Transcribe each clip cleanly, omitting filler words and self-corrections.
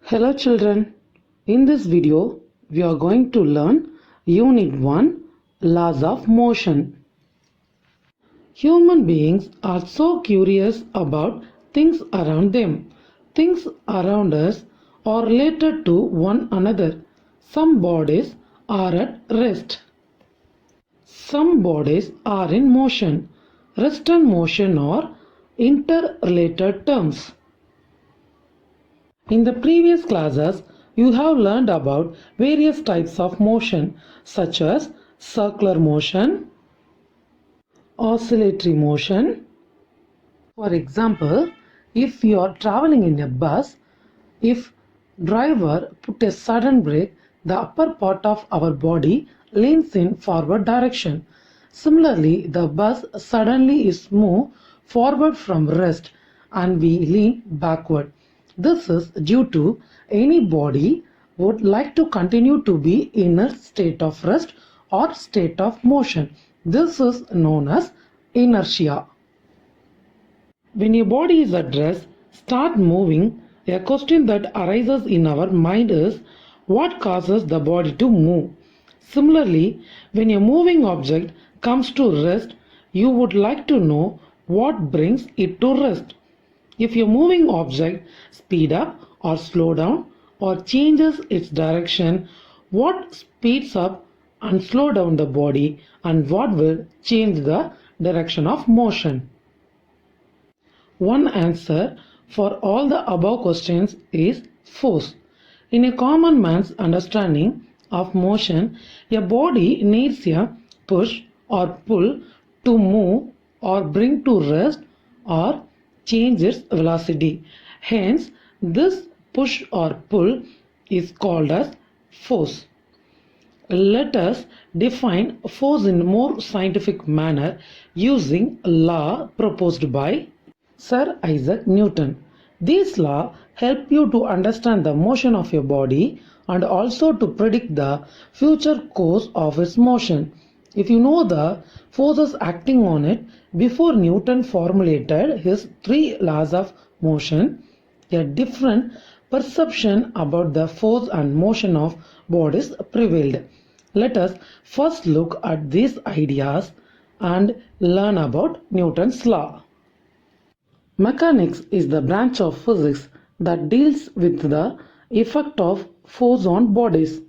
Hello children, in this video we are going to learn Unit 1 Laws of Motion. Human beings are so curious about things around them. Things around us are related to one another. Some bodies are at rest. Some bodies are in motion. Rest and motion are interrelated terms. In the previous classes, you have learned about various types of motion such as circular motion, oscillatory motion. For example, if you are traveling in a bus, if driver put a sudden brake, the upper part of our body leans in forward direction. Similarly, the bus suddenly is moved forward from rest and we lean backward. This is due to any body would like to continue to be in a state of rest or state of motion. This is known as inertia. When your body is at rest, start moving, a question that arises in our mind is what causes the body to move? Similarly, when a moving object comes to rest, you would like to know what brings it to rest. If your moving object speed up or slow down or changes its direction, what speeds up and slow down the body and what will change the direction of motion? One answer for all the above questions is force. In a common man's understanding of motion, a body needs a push or pull to move or bring to rest or change its velocity. Hence, this push or pull is called as force. Let us define force in a more scientific manner using a law proposed by Sir Isaac Newton. These laws help you to understand the motion of your body and also to predict the future course of its motion. If you know the forces acting on it before Newton formulated his 3 laws of motion, a different perception about the force and motion of bodies prevailed. Let us first look at these ideas and learn about Newton's law. Mechanics is the branch of physics that deals with the effect of force on bodies.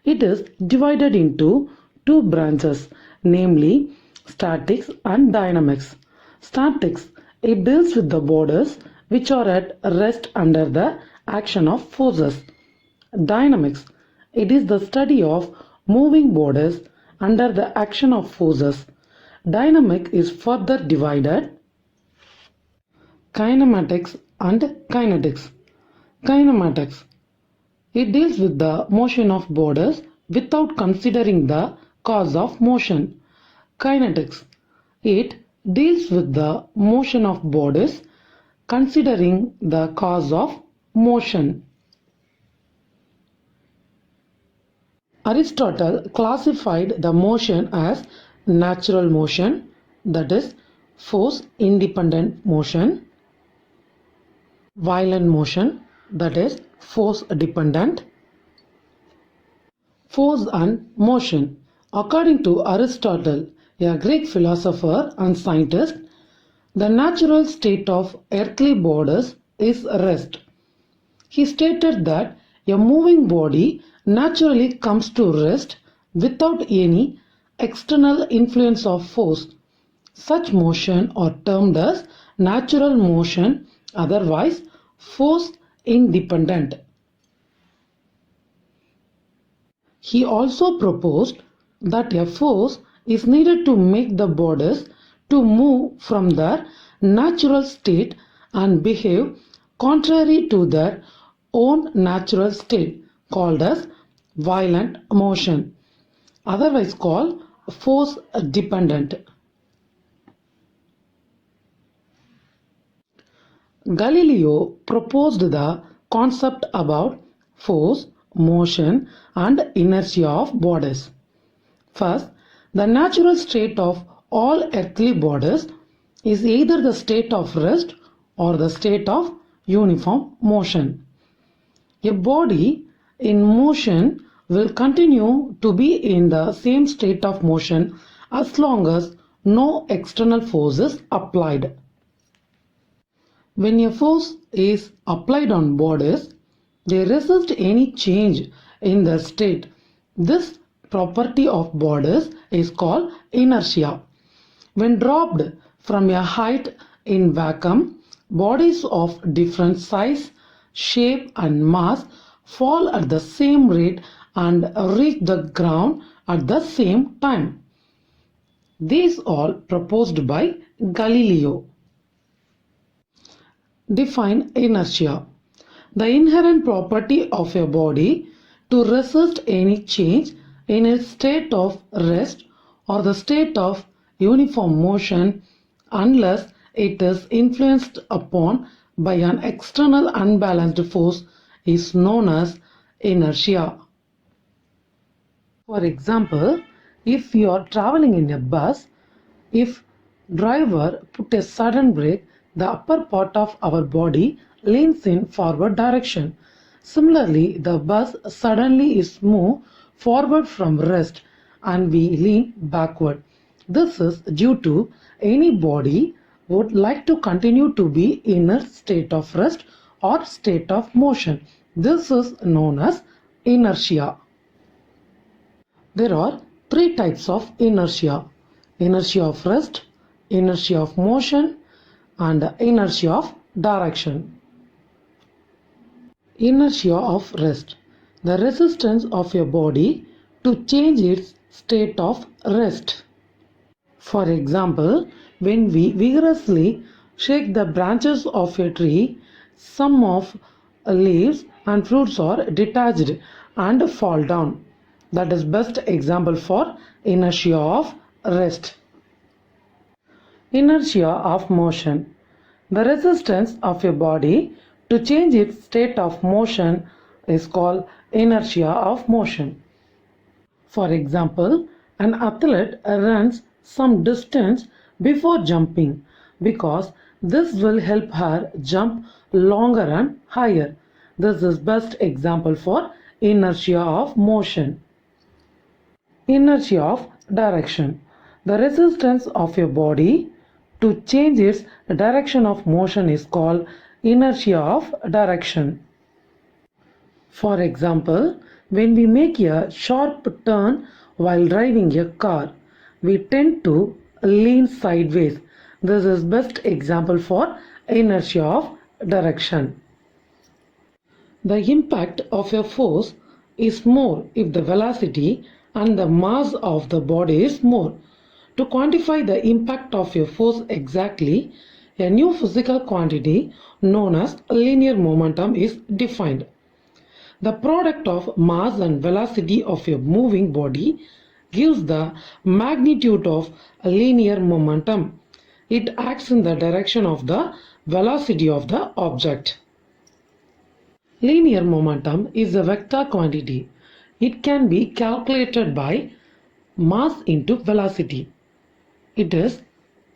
It is divided into 2 branches, namely statics and dynamics. Statics, it deals with the bodies which are at rest under the action of forces. Dynamics, it is the study of moving bodies under the action of forces. Dynamic is further divided kinematics and kinetics. Kinematics, it deals with the motion of bodies without considering the cause of motion. Kinetics, it deals with the motion of bodies considering the cause of motion. Aristotle classified the motion as natural motion, that is force independent motion, violent motion, that is force dependent, force and motion. According to Aristotle, a Greek philosopher and scientist, the natural state of earthly bodies is rest. He stated that a moving body naturally comes to rest without any external influence of force. Such motion are termed as natural motion, otherwise force independent. He also proposed that a force is needed to make the bodies to move from their natural state and behave contrary to their own natural state, called as violent motion, otherwise called force dependent. Galileo proposed the concept about force, motion and inertia of bodies. First, the natural state of all earthly bodies is either the state of rest or the state of uniform motion. A body in motion will continue to be in the same state of motion as long as no external force is applied. When a force is applied on bodies, they resist any change in their state. This property of bodies is called inertia. When dropped from a height in vacuum, bodies of different size, shape and mass fall at the same rate and reach the ground at the same time. These all proposed by Galileo. Define inertia. The inherent property of a body to resist any change in its state of rest or the state of uniform motion unless it is influenced upon by an external unbalanced force is known as inertia. For example, if you are traveling in a bus, if driver put a sudden brake, the upper part of our body leans in forward direction. Similarly, the bus suddenly is moved forward from rest and we lean backward. This is due to any body would like to continue to be in a state of rest or state of motion. This is known as inertia. There are three types of inertia: inertia of rest, inertia of motion, and inertia of direction. Inertia of rest: the resistance of a body to change its state of rest. For example, when we vigorously shake the branches of a tree, some of leaves and fruits are detached and fall down. That is best example for inertia of rest. Inertia of motion: the resistance of a body to change its state of motion is called inertia of motion. For example, an athlete runs some distance before jumping because this will help her jump longer and higher. This is best example for inertia of motion. Inertia of direction: the resistance of a body to change its direction of motion is called inertia of direction. For example, when we make a sharp turn while driving a car, we tend to lean sideways. This is best example for inertia of direction. The impact of a force is more if the velocity and the mass of the body is more. To quantify the impact of a force exactly, a new physical quantity known as linear momentum is defined. The product of mass and velocity of a moving body gives the magnitude of linear momentum. It acts in the direction of the velocity of the object. Linear momentum is a vector quantity. It can be calculated by mass into velocity. It is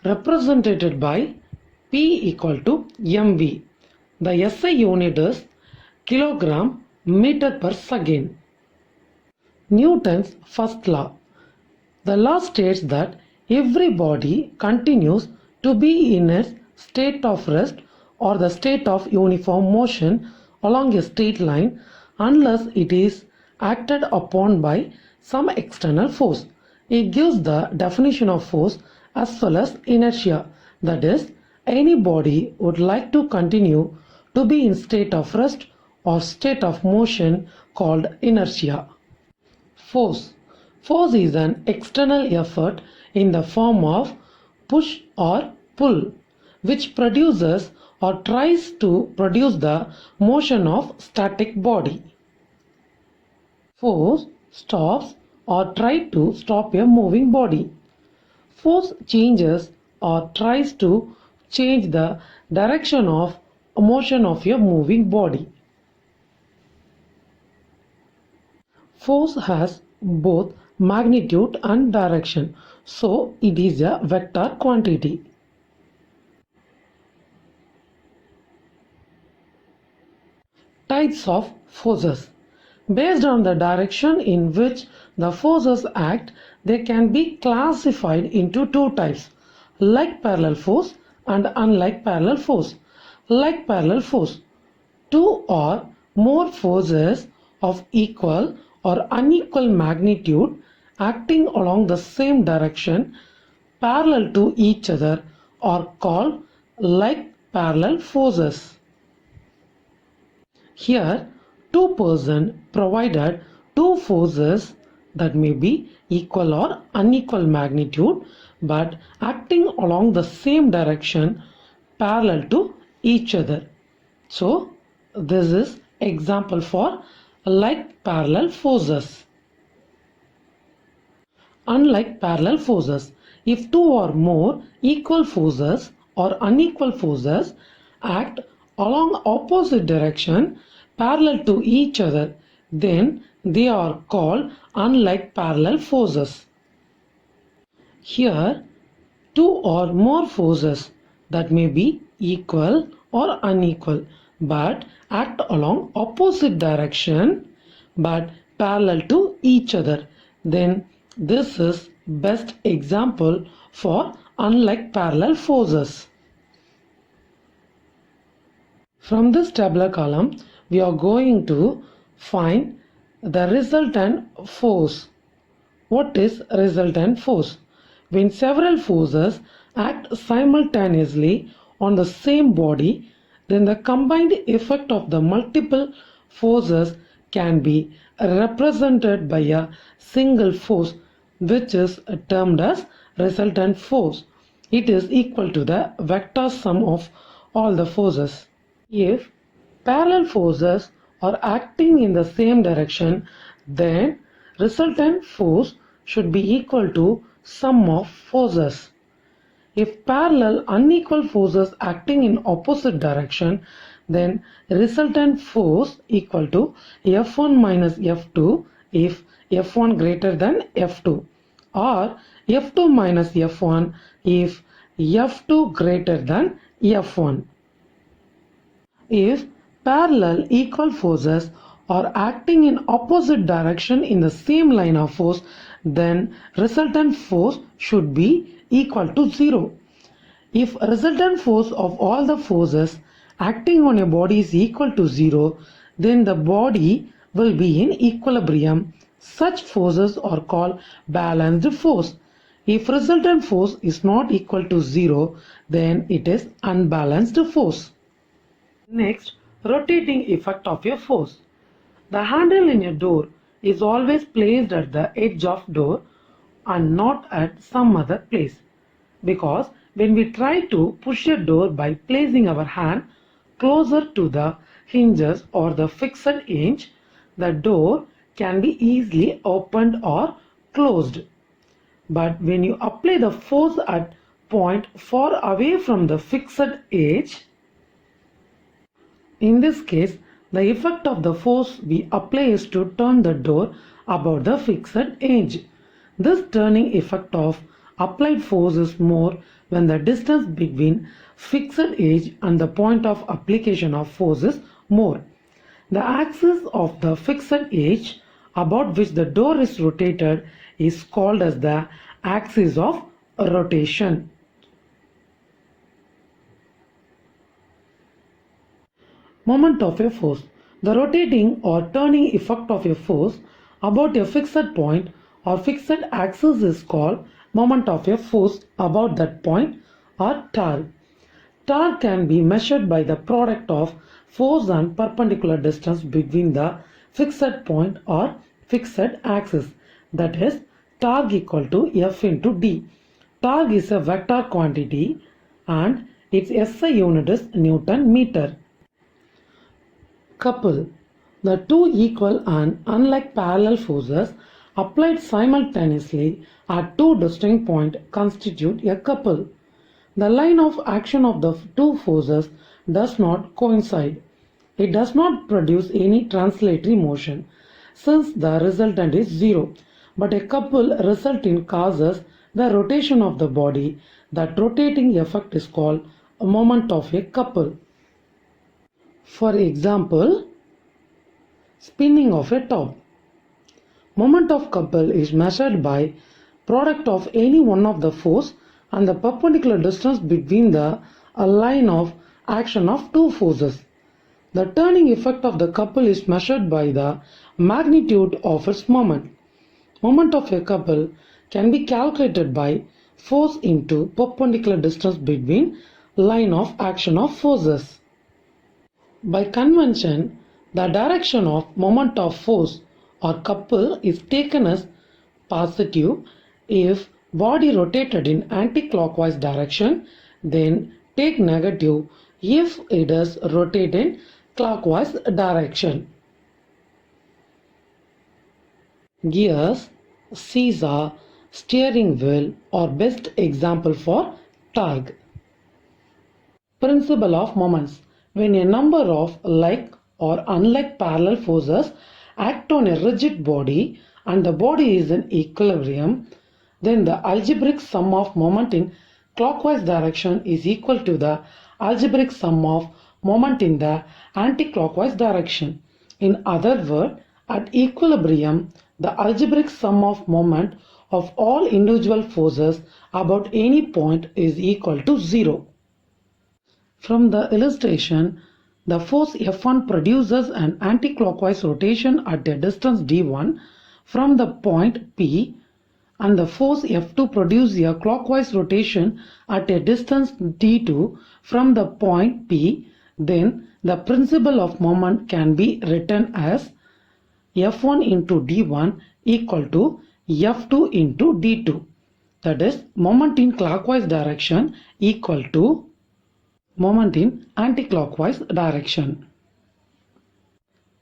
represented by P equal to mv. The SI unit is kilogram meter per second. Newton's first law. The law states that every body continues to be in its state of rest or the state of uniform motion along a straight line unless it is acted upon by some external force. It gives the definition of force as well as inertia. That is, any body would like to continue to be in state of rest or state of motion called inertia. Force. Force is an external effort in the form of push or pull, which produces or tries to produce the motion of static body. Force stops or tries to stop a moving body. Force changes or tries to change the direction of motion of a moving body. Force has both magnitude and direction, so it is a vector quantity. types of forces. Based on the direction in which the forces act, they can be classified into two types: like parallel force and unlike parallel force. Like parallel force: two or more forces of equal or unequal magnitude acting along the same direction parallel to each other are called like parallel forces. Here, two persons provided two forces that may be equal or unequal magnitude but acting along the same direction parallel to each other. So, this is example for like parallel forces. Unlike parallel forces, if two or more equal forces or unequal forces act along opposite direction parallel to each other, then they are called unlike parallel forces. Here, two or more forces that may be equal or unequal but act along opposite direction but parallel to each other, then this is best example for unlike parallel forces. From this tabular column, we are going to find the resultant force. What is resultant force? When several forces act simultaneously on the same body, then the combined effect of the multiple forces can be represented by a single force, which is termed as resultant force. It is equal to the vector sum of all the forces. If parallel forces are acting in the same direction, then resultant force should be equal to sum of forces. If parallel unequal forces acting in opposite direction, then resultant force equal to F1 minus F2 if F1 greater than F2, or F2 minus F1 if F2 greater than F1. If parallel equal forces are acting in opposite direction in the same line of force, then resultant force should be equal to 0. If resultant force of all the forces acting on a body is equal to 0, then the body will be in equilibrium. Such forces are called balanced force. If resultant force is not equal to 0, then it is unbalanced force. Next, rotating effect of a force. The handle in a door is always placed at the edge of door and not at some other place, because when we try to push a door by placing our hand closer to the hinges or the fixed hinge, the door can be easily opened or closed. But when you apply the force at point far away from the fixed edge, in this case, the effect of the force we apply is to turn the door about the fixed edge. This turning effect of applied force is more when the distance between fixed edge and the point of application of force is more. The axis of the fixed edge about which the door is rotated is called as the axis of rotation. Moment of a force. The rotating or turning effect of a force about a fixed point or fixed axis is called moment of a force about that point, or torque. Torque can be measured by the product of force and perpendicular distance between the fixed point or fixed axis. That is, torque equal to F into D. Torque is a vector quantity and its SI unit is Newton meter. Couple. The two equal and unlike parallel forces applied simultaneously at two distinct points constitute a couple. The line of action of the two forces does not coincide. It does not produce any translatory motion, since the resultant is 0, but a couple resulting causes the rotation of the body. That rotating effect is called a moment of a couple. For example, spinning of a top. Moment of couple is measured by product of any one of the force and the perpendicular distance between the line of action of two forces. The turning effect of the couple is measured by the magnitude of its moment. Moment of a couple can be calculated by force into perpendicular distance between line of action of forces. By convention, the direction of moment of force or couple is taken as positive if body rotated in anti-clockwise direction, then take negative if it is rotated in clockwise direction. Gears, seesaw, steering wheel are best example for torque. Principle of moments. When a number of like or unlike parallel forces act on a rigid body and the body is in equilibrium, then the algebraic sum of moment in clockwise direction is equal to the algebraic sum of moment in the anti-clockwise direction. In other words, at equilibrium, the algebraic sum of moment of all individual forces about any point is equal to 0. From the illustration, the force F1 produces an anti-clockwise rotation at a distance d1 from the point P, and the force F2 produces a clockwise rotation at a distance d2 from the point P. Then the principle of moment can be written as F1 into d1 equal to F2 into d2. That is, moment in clockwise direction equal to moment in anti-clockwise direction.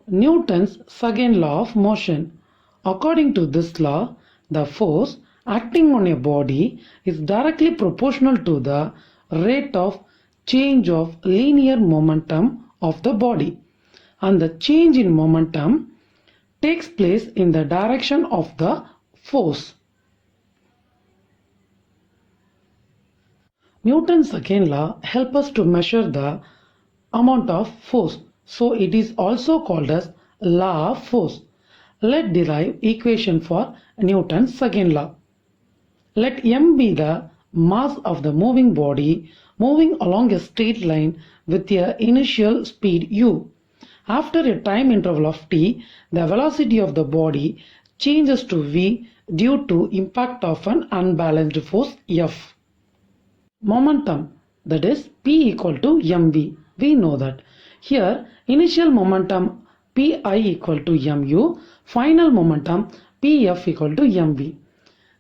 Newton's second law of motion. According to this law, the force acting on a body is directly proportional to the rate of change of linear momentum of the body, and the change in momentum takes place in the direction of the force. Newton's second law helps us to measure the amount of force, so it is also called as law of force. Let's derive equation for Newton's second law. Let m be the mass of the moving body moving along a straight line with a initial speed u. After a time interval of t, the velocity of the body changes to v due to impact of an unbalanced force F. Momentum, that is P equal to mv. We know that. Here initial momentum Pi equal to mu, final momentum Pf equal to mv.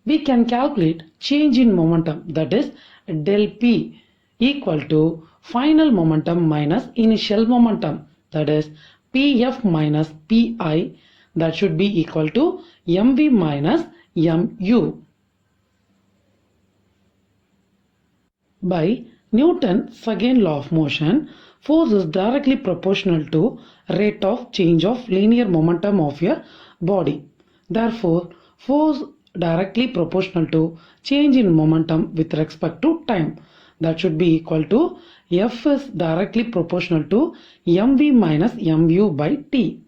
We can calculate change in momentum, that is del P equal to final momentum minus initial momentum, that is Pf minus Pi, that should be equal to mv minus mu. By Newton's second law of motion, force is directly proportional to rate of change of linear momentum of your body. Therefore, force directly proportional to change in momentum with respect to time. That should be equal to F is directly proportional to mv minus mu by t.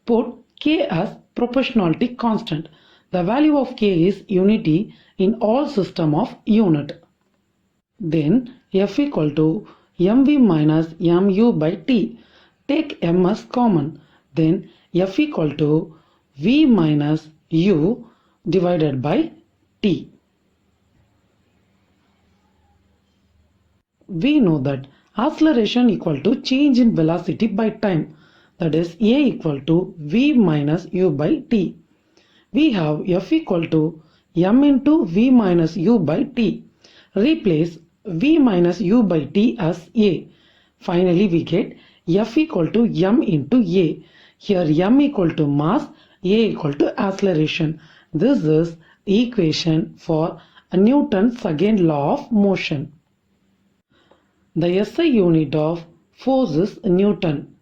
Put K as proportionality constant. The value of K is unity in all system of unit. Then F equal to mv minus mu by t. Take m as common. Then F equal to v minus u divided by t. We know that acceleration equal to change in velocity by time. That is a equal to v minus u by t. We have F equal to m into v minus u by t. Replace v minus u by t as a. Finally, we get F equal to m into a. Here m equal to mass, a equal to acceleration. This is equation for Newton's second law of motion. The SI unit of force is Newton,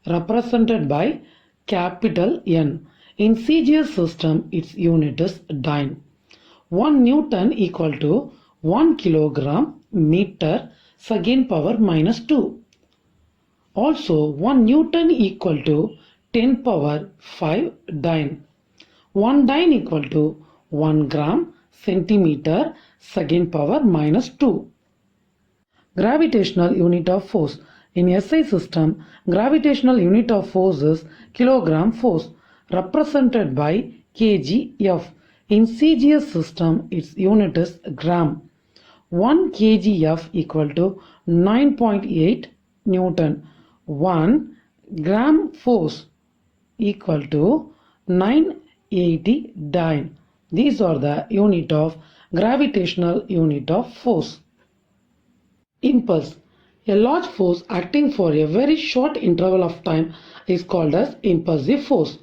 represented by capital N. In CGS system, its unit is dyne. 1 Newton equal to 1 kilogram meter second power minus 2. Also 1 Newton equal to 10 power 5 dyne. 1 dyne equal to 1 gram centimeter second power minus 2. Gravitational unit of force. In SI system, gravitational unit of force is kilogram force, represented by kgf. In CGS system, its unit is gram. 1 kgf equal to 9.8 Newton. 1 gram force equal to 980 dyne. These are the unit of gravitational unit of force. Impulse. A large force acting for a very short interval of time is called as impulsive force.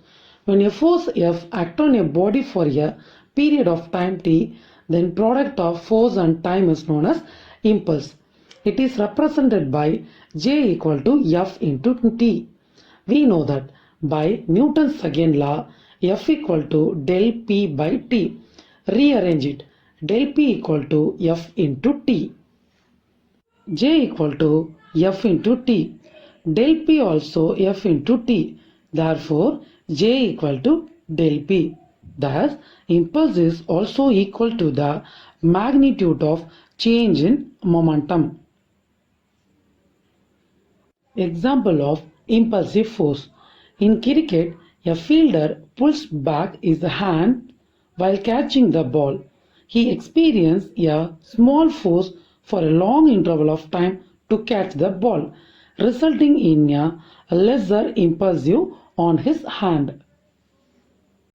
When a force F acts on a body for a period of time t, then product of force and time is known as impulse. It is represented by J equal to F into t. We know that by Newton's second law, F equal to del P by T. Rearrange it. Del P equal to F into T. J equal to F into T. Del P also F into T. Therefore, J equal to del P. Thus, impulse is also equal to the magnitude of change in momentum. Example of impulsive force. In cricket, a fielder pulls back his hand while catching the ball. He experiences a small force for a long interval of time to catch the ball, resulting in a lesser impulsive on his hand.